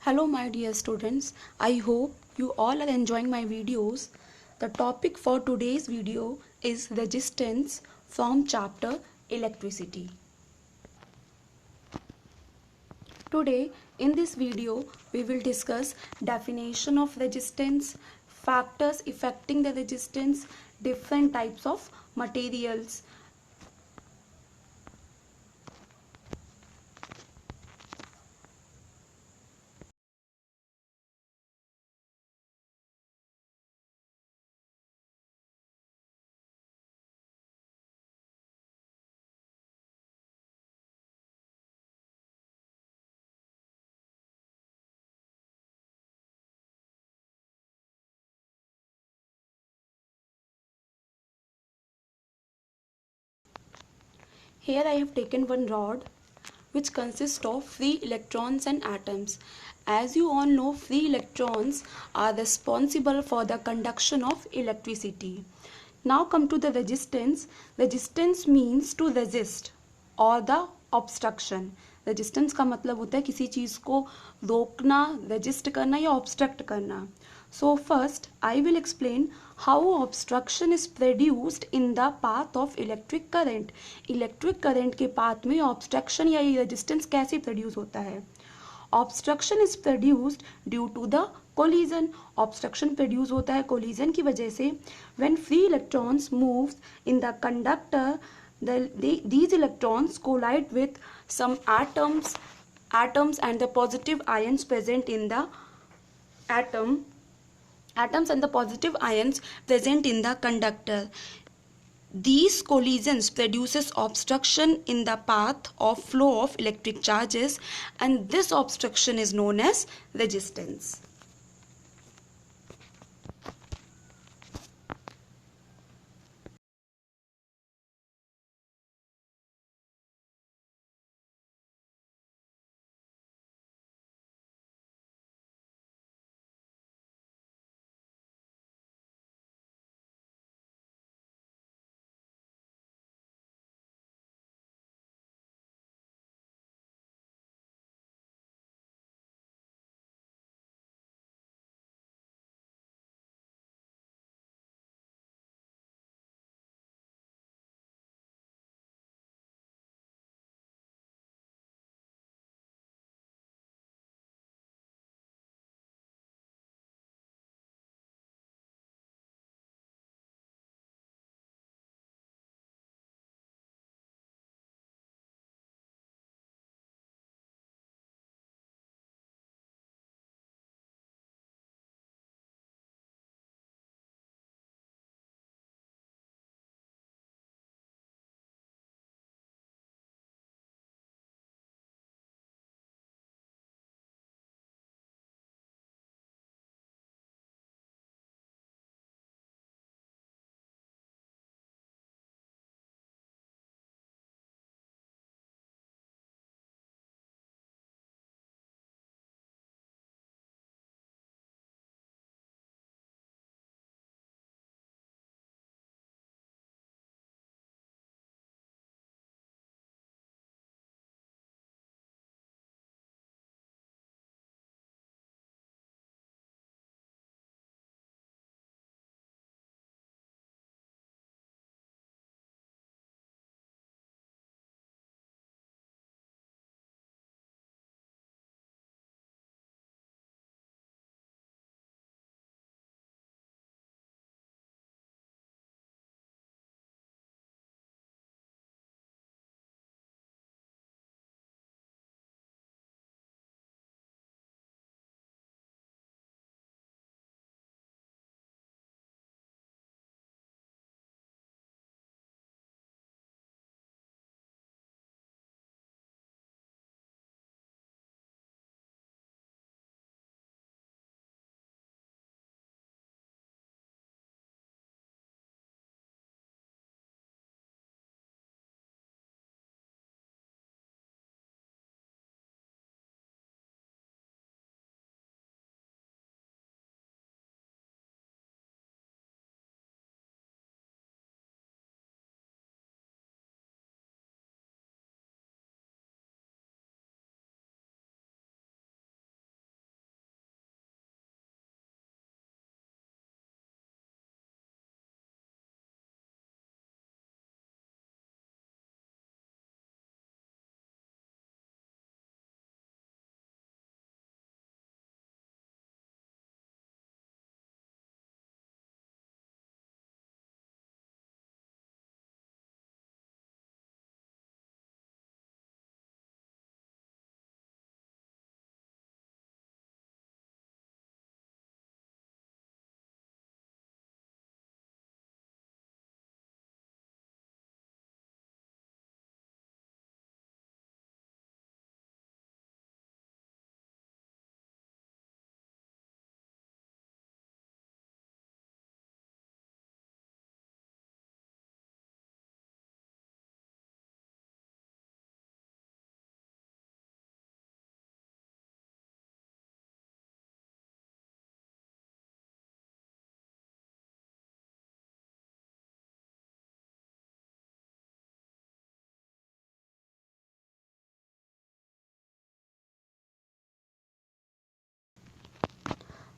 Hello my dear students, I hope you all are enjoying my videos. The topic for today's video is resistance from chapter electricity. Today in this video we will discuss definition of resistance, factors affecting the resistance, different types of materials. Here I have taken one rod which consists of free electrons and atoms. As you all know, free electrons are responsible for the conduction of electricity. Now come to the resistance. Resistance means to resist or the obstruction. Resistance का मतलब होता है किसी चीज़ को रोकना, resist करना या obstruct करना. So first I will explain how obstruction is produced in the path of electric current. Electric current के path में obstruction या resistance कैसे produce होता है. Obstruction is produced due to the collision. Obstruction produce होता है collision की वजह से. When free electrons move in the conductor, these electrons collide with some atoms and the positive ions present in the atoms and the positive ions present in the conductor. These collisions produces obstruction in the path of flow of electric charges, and this obstruction is known as resistance.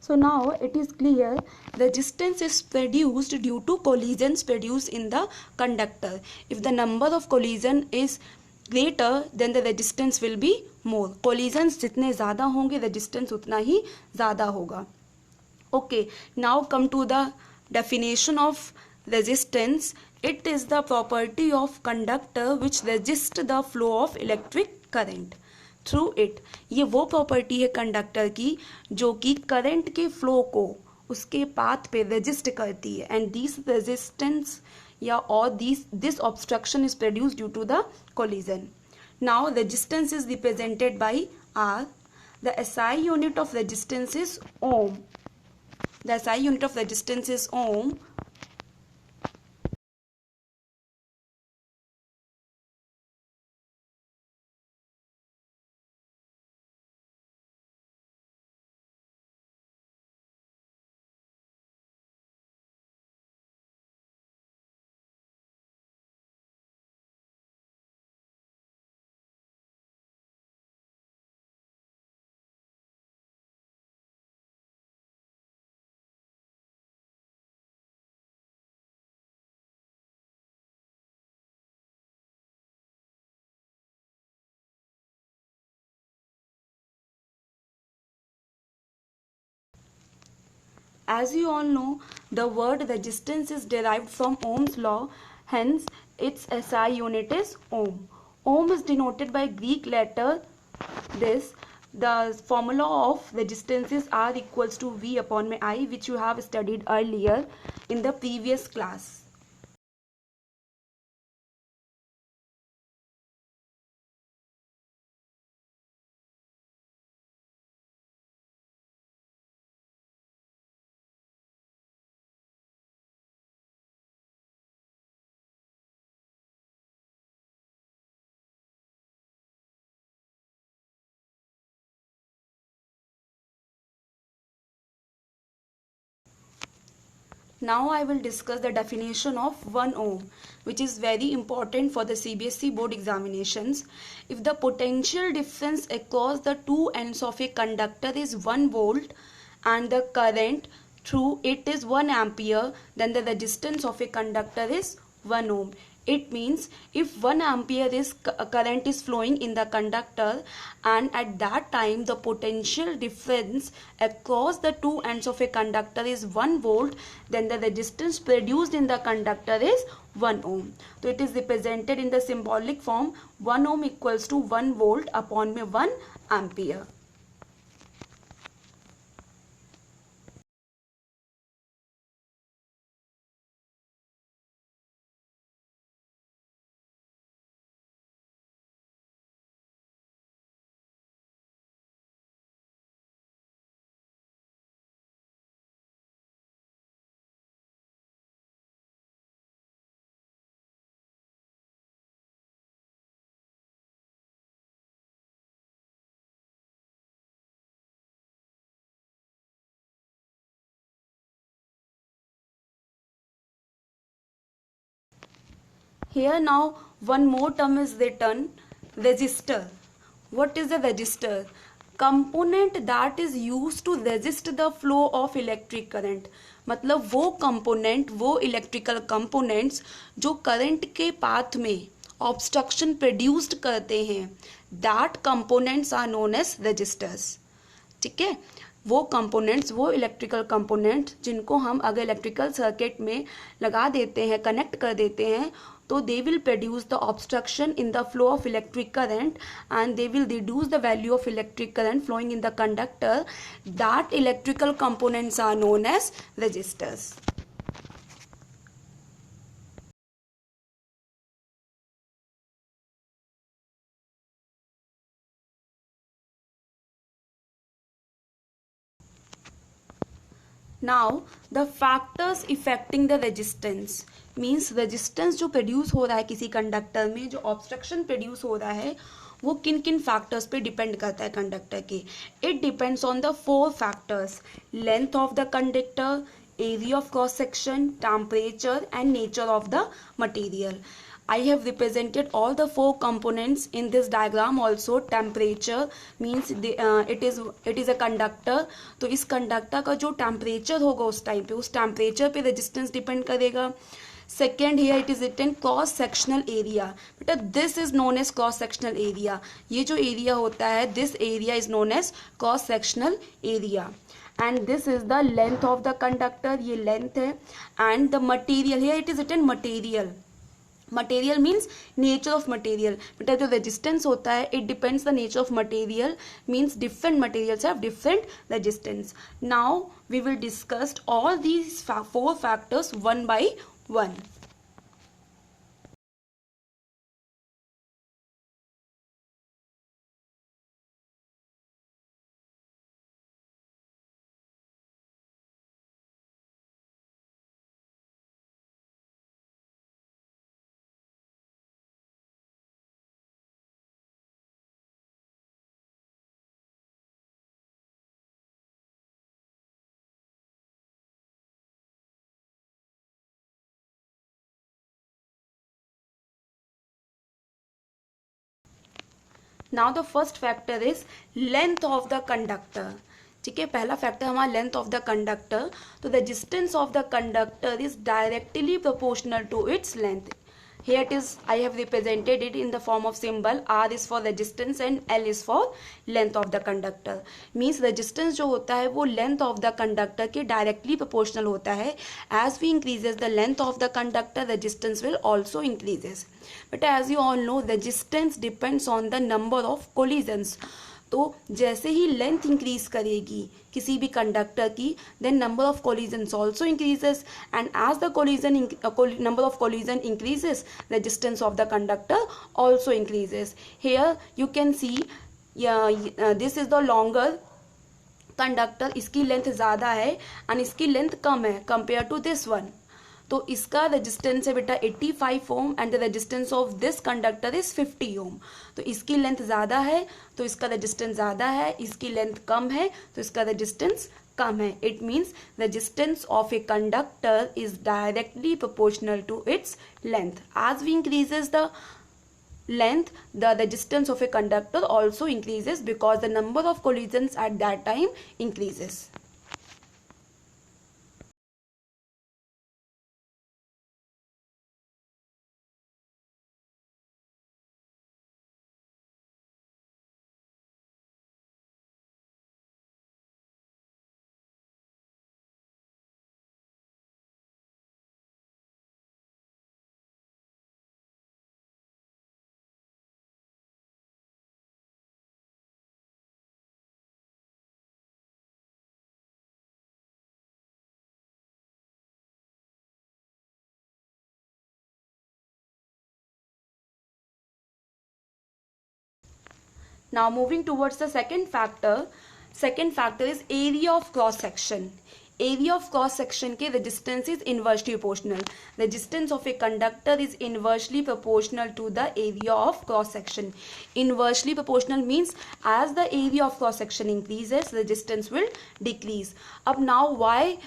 So now it is clear resistance is produced due to collisions produced in the conductor. If the number of collision is greater, then the resistance will be more. Collisions जितने ज़्यादा होंगे resistance उतना ही ज़्यादा होगा. Okay, now come to the definition of resistance. It is the property of conductor which resists the flow of electric current through it. ये वो property है conductor की जो कि करंट के फ्लो को उसके पाथ पे रेजिस्ट करती है. एंड दिस रेजिस्टेंस या और this obstruction is produce due to the collision. Now resistance is represented by R. The SI unit of resistance is ohm. The SI unit of resistance is ohm. As you all know, the word resistance is derived from Ohm's law, hence its SI unit is ohm. Ohm is denoted by Greek letter this. The formula of resistance is R equals to V upon I, which you have studied earlier in the previous class. Now I will discuss the definition of 1 ohm, which is very important for the CBSE board examinations. If the potential difference across the two ends of a conductor is 1 volt and the current through it is 1 ampere, then the resistance of a conductor is 1 ohm. It means if 1 ampere is current is flowing in the conductor and at that time the potential difference across the two ends of a conductor is 1 volt, then the resistance produced in the conductor is 1 ohm. So it is represented in the symbolic form 1 ohm equals to 1 volt upon 1 ampere. Here now one more term is written, resistor. What is a resistor? Component that is used to resist the flow of electric current. मतलब वो component, वो electrical components जो current के path में obstruction produced करते हैं, that components are known as resistors. ठीक है, वो कंपोनेंट्स, वो इलेक्ट्रिकल कंपोनेंट्स जिनको हम अगर इलेक्ट्रिकल सर्किट में लगा देते हैं, कनेक्ट कर देते हैं, तो they will produce the obstruction in the flow of electric current and they will reduce the value of electric current flowing in the conductor. That electrical components are known as resistors. Now the factors affecting the resistance means resistance जो produce हो रहा है किसी conductor में, जो obstruction produce हो रहा है, वो किन किन फैक्टर्स पे डिपेंड करता है कंडक्टर के. It depends on the 4 factors: length of the conductor, area of cross section, temperature and nature of the material. I have represented all the four components in this diagram also. Temperature means it is a conductor. तो इस conductor का जो temperature होगा उस time पे, उस temperature पे resistance depend करेगा. Second here it is written cross sectional area. बेटा this is known as cross sectional area. ये जो एरिया होता है, this area is known as cross sectional area. And this is the length of the conductor. ये length है. And the material, here it is written material. Material means nature of material. बेटा जो resistance होता है, it depends the nature of material, means different materials have different resistance. Now we will discuss all these four factors one by one. Now the first factor is length of the conductor. ठीक है, पहला factor हमारा length of the conductor. तो resistance of the conductor is directly proportional to its length. Here it is, I have represented it in the form of symbol. R is for resistance and L is for length of the conductor. Means resistance जो होता है वो length of the conductor के directly proportional होता है. As we increases the length of the conductor, resistance will also increases. But as you all know, resistance depends on the number of collisions. तो जैसे ही length increase करेगी किसी भी conductor की, then number of collisions also increases. And as the collision number of collision increases, resistance of the conductor also increases. Here you can see this is the longer conductor. इसकी length ज़्यादा है and इसकी length कम है compare to this one. तो इसका resistance है बेटा 85 ohm and the resistance of this conductor is 50 ओम. तो इसकी लेंथ ज़्यादा है तो इसका रेजिस्टेंस ज़्यादा है, इसकी लेंथ कम है तो इसका रेजिस्टेंस कम है. It means resistance of a conductor is directly proportional to its length. As we increases the length, the resistance of a conductor also increases because the number of collisions at that time increases. Now moving towards the second factor is area of cross section. Area of cross section के resistance is inversely proportional. Resistance of a conductor is inversely proportional to the area of cross section. Inversely proportional means as the area of cross section increases, resistance will decrease. अब now why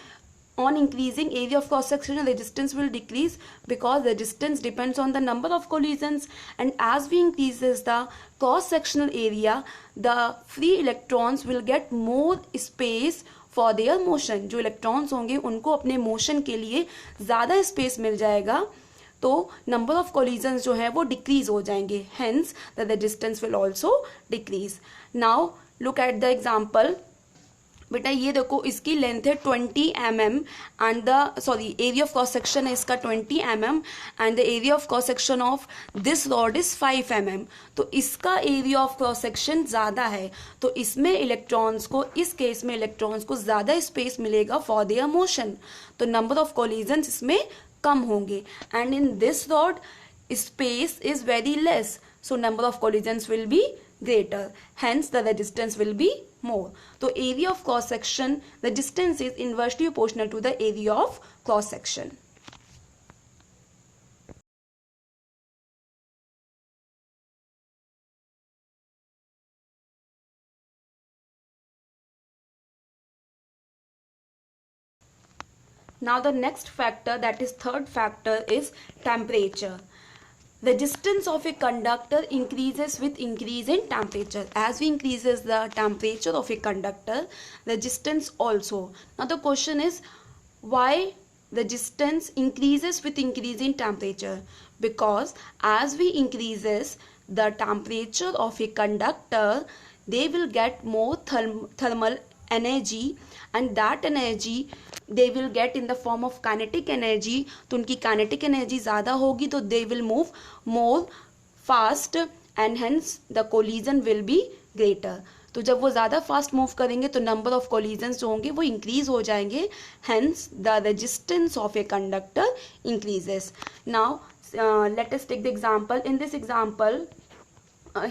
on increasing area of cross section resistance will decrease? Because resistance depends on the number of collisions, and as we increases the cross sectional area, the free electrons will get more space for their motion. जो electrons होंगे उनको अपने motion के लिए ज़्यादा space मिल जाएगा, तो number of collisions जो है वो डिक्रीज हो जाएंगे. Hence the resistance will also decrease. Now look at the example. बेटा ये देखो, इसकी लेंथ है 20 mm and the area of cross section है इसका 20 mm and the area of cross section of this rod is 5 mm. तो इसका area of cross section ज़्यादा है, तो इसमें इलेक्ट्रॉन्स को, इस केस में इलेक्ट्रॉन्स को ज़्यादा स्पेस मिलेगा फॉर देयर मोशन, तो नंबर ऑफ कोलिजन्स इसमें कम होंगे. And in this rod space is very less, so number of collisions will be greater, hence the resistance will be more. So area of cross section, the distance is inversely proportional to the area of cross section. Now the next factor, that is third factor, is temperature. resistance of a conductor increases with increase in temperature. As we increases the temperature of a conductor, resistance also. Now the question is, why resistance increases with increase in temperature? Because as we increases the temperature of a conductor, they will get more thermal energy, and that energy they will get in the form of kinetic energy. तो उनकी kinetic energy ज़्यादा होगी, तो they will move more fast and hence the collision will be greater. तो जब वो ज़्यादा fast move करेंगे तो नंबर ऑफ कोलिजन्स जो होंगे वो इंक्रीज हो जाएंगे, hence the resistance of a conductor increases. Now let us take the example. In this example,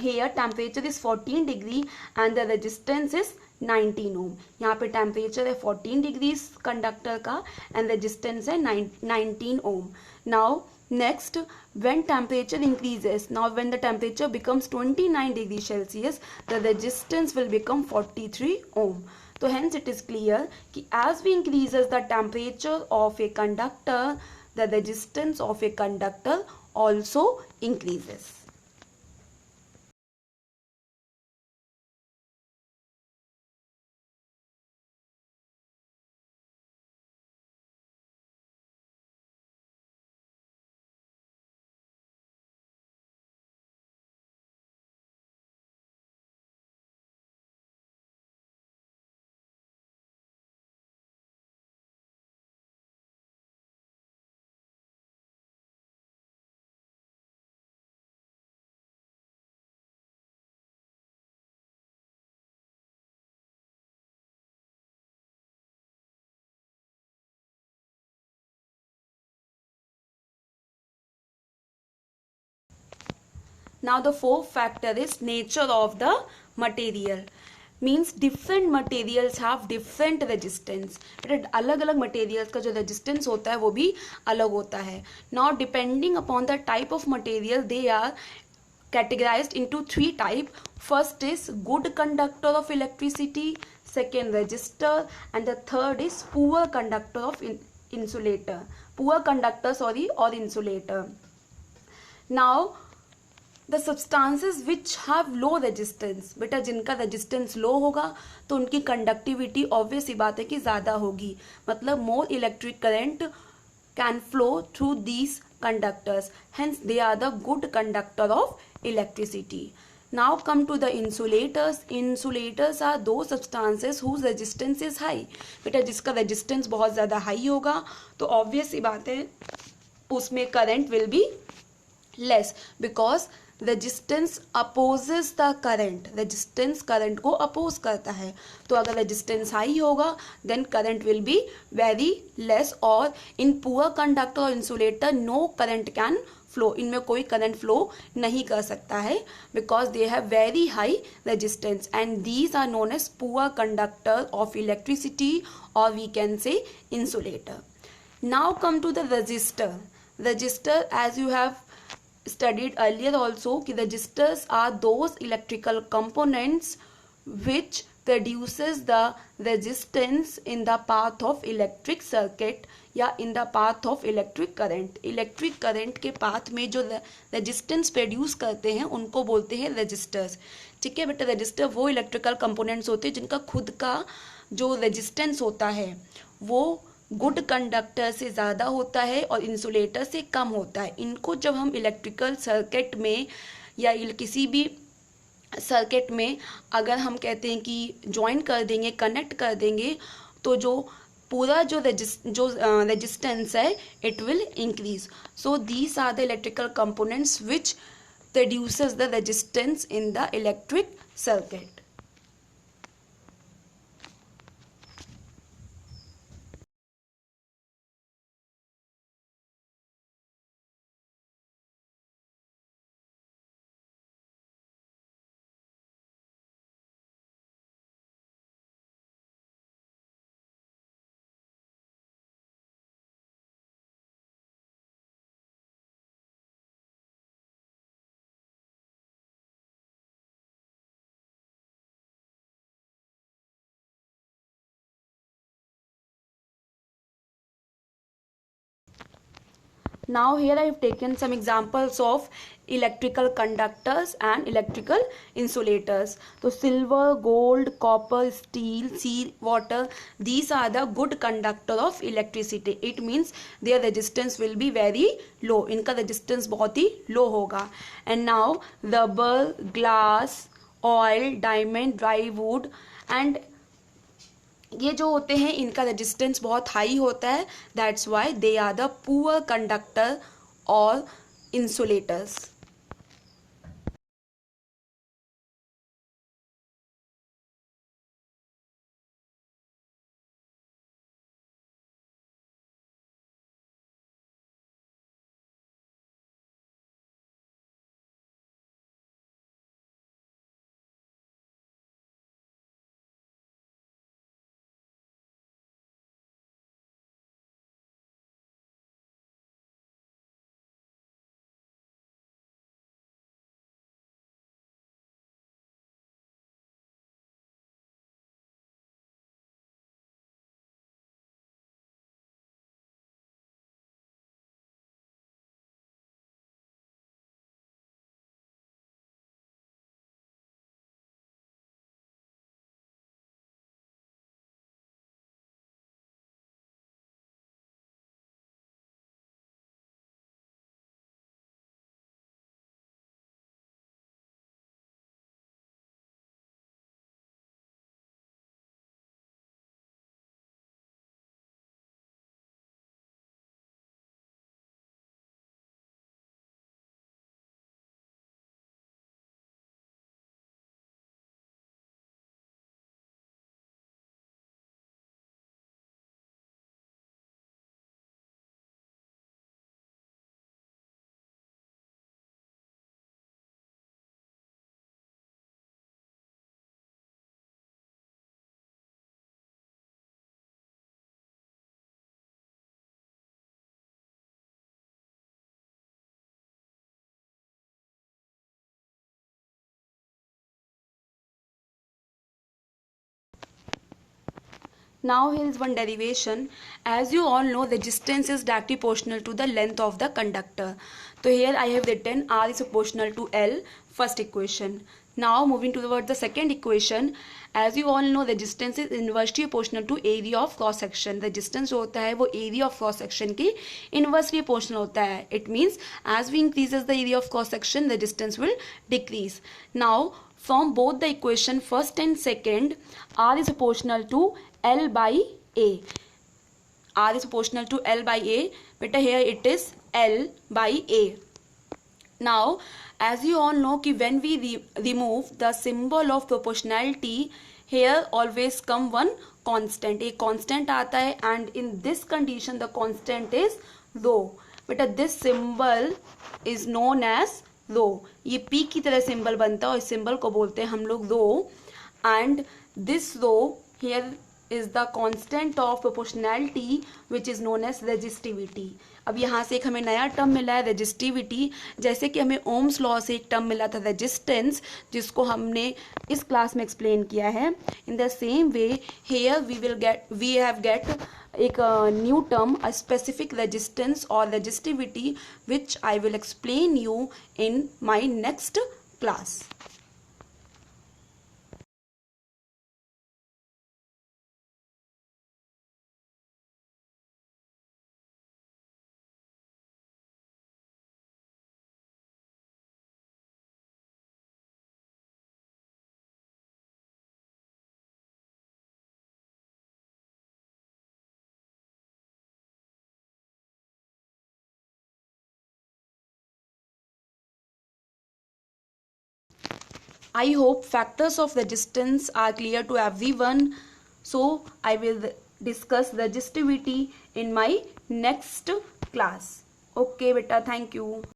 here temperature is 14 degree and the resistance is 19 ohm. यहाँ पे temperature है 14 degrees कंडक्टर का and resistance है 19 ohm. Now next, when temperature increases, now when the temperature becomes 29 degrees Celsius, the resistance will become 43 ohm. So hence it is clear कि as we increases the temperature of a conductor, the resistance of a conductor also increases. Now the fourth factor is nature of the material. Means different materials have different resistance. अलग अलग materials का जो resistance होता है वो भी अलग होता है. Now depending upon the type of material, they are categorized into three type. First is good conductor of electricity, second resistor, and the third is poor conductor of insulator. Poor conductor, sorry, or insulator. Now the substances which have low resistance, बेटा जिनका resistance लो होगा तो उनकी conductivity obvious सी बात है कि ज़्यादा होगी, मतलब more electric current can flow through these conductors, hence they are the good conductor of electricity. Now come to the insulators. Insulators are those substances whose resistance is high. बेटा जिसका resistance बहुत ज़्यादा हाई होगा तो obvious सी बात है उसमें current will be less, because resistance opposes the current. Resistance current को अपोज करता है, तो अगर रेजिस्टेंस हाई होगा then current will be very less. और इन पुअर कंडक्टर और insulator no current can flow. इनमें कोई करंट फ्लो नहीं कर सकता है because they have very high resistance, and these are known as poor conductor of electricity और we can say insulator. Now come to the resistor. Resistor, as you have studied earlier also, कि registers are those electrical components which produces the resistance in the path of electric circuit या in the path of electric current. electric current के path में जो resistance produce करते हैं उनको बोलते हैं resistors. ठीक है बेटा, register वो electrical components होते हैं जिनका खुद का जो resistance होता है वो गुड कंडक्टर से ज़्यादा होता है और इंसुलेटर से कम होता है. इनको जब हम इलेक्ट्रिकल सर्किट में या किसी भी सर्किट में अगर हम कहते हैं कि ज्वाइन कर देंगे, कनेक्ट कर देंगे, तो जो पूरा जो रेजिस्टेंस है it will increase. So these are the electrical components which produces the resistance in the electric circuit. Now here I have taken some examples of electrical conductors and electrical insulators. So silver, gold, copper, steel, sea water, these are the good conductor of electricity. It means their resistance will be very low, इनका resistance बहुत ही low होगा. And now rubber, glass, oil, diamond, dry wood and ये जो होते हैं इनका resistance बहुत high होता है. That's why they are the poor conductor और insulators. Now here is one derivation. As you all know, resistance is directly proportional to the length of the conductor. So here I have written R is proportional to L, first equation. Now moving towards the second equation. As you all know, resistance is inversely proportional to area of cross section. Resistance जो होता है वो area of cross section की inversely proportional होता है. It means as we increases the area of cross section, the distance will decrease. Now from both the equation first and second, R is proportional to L by A. R is proportional to L by A. But here it is L by A. Now, as you all know कि when we remove the symbol of proportionality, here always come one constant. एक constant आता है and in this condition the constant is rho. But this symbol is known as rho. ये P की तरह symbol बनता है और इस symbol को बोलते हैं हम लोग rho. And this rho here is the constant of proportionality which is known as resistivity. अब यहाँ से एक हमें नया टर्म मिला है रेजिस्टिविटी. जैसे कि हमें ओम्स लॉ से एक टर्म मिला था रेजिस्टेंस, जिसको हमने इस क्लास में एक्सप्लेन किया है. In the same way here we have get एक new term a specific resistance और resistivity which I will explain you in my next class. I hope factors of resistance are clear to everyone. So I will discuss resistivity in my next class. Okay beta, thank you.